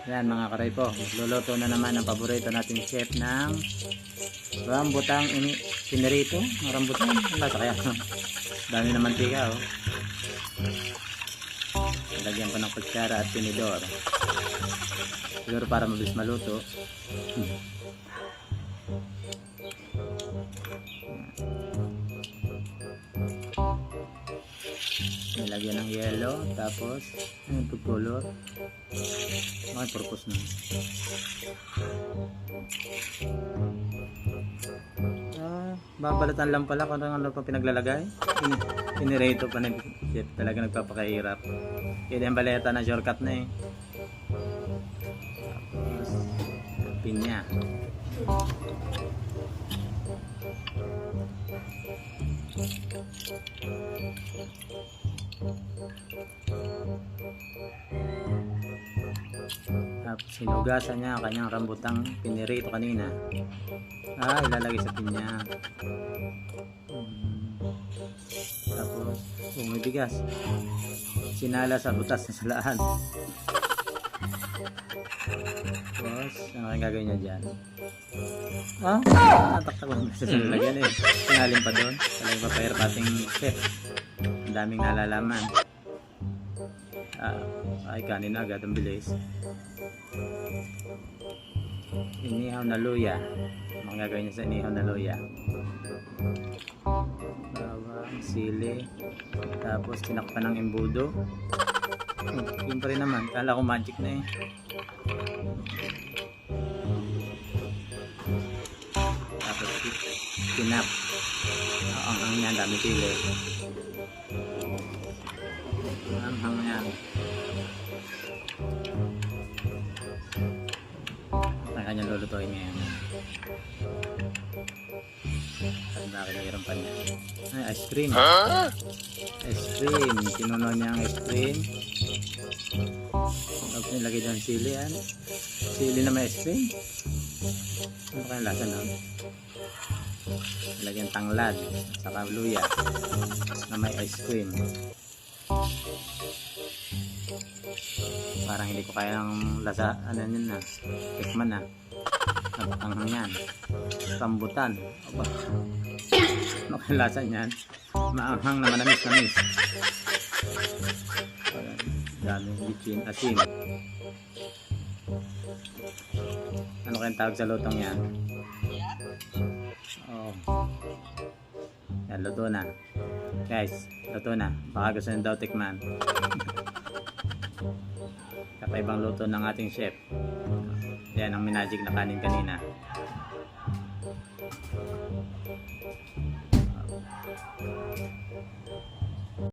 Yan mga karay po, luluto na naman ang paborito nating chef ng rambutang pinirito. Rambutan, ang lasa kaya? Dami na mantika oh. Lagyan pa ng kutsara at tinidor. Siguro para mabilis maluto. Nilagyan ng yellow, tapos food color. May purpose na. Babalatan lang pala kung ano pa pinaglalagay. Pinirito pa na chef, talaga nagpapakahirap. Kaya yung baleta na shortcut na eh. Tapos pinya. Tapos hinugasan niya ang kanyang rambutang pinirito kanina. Ilalagay sa pinya. Tapos may bigas. Sinala sa butas na salaan. Tapos ano kayong gagawin niya dyan? Nataktak ko sa lagyan eh. Sinalin pa doon. Talagang papayar pating chef. Ang daming nalalaman. Ay kanin agad ang bilis. Inihaw na luya. Mga gagawin niya sa inihaw na luya. Bawang, sili. Tapos tinakpan ng embudo. Yun pa rin naman. Kala ko magic na eh. Tapos tinap. Ang yan, dami sili. Ang yan. Ang kanyang lulutuin ngayon. At nakakagirang pa niya. Ay, ice cream. Ice cream. Tinunaw niya ang ice cream. Tapos nilagay dyan sili. Sili na may ice cream. Ano kayang lasa nun? Nilagyan tanglad. Saka luya. Na may ice cream. Parang hindi ko kaya ng lasa. Ano yun na? Tikman na. Napatanghang yan. Rambutan. Aba. Ano kayang lasa niyan? Maanghang na manamis-namis. Daming bitchin, asin. Ano kayang tawag sa lutong yan? Yan, luto na. Guys, luto na. Baka gusto nyo daw tikman. Kakaibang luto ng ating chef. Yan ang minajig na kanin kanina.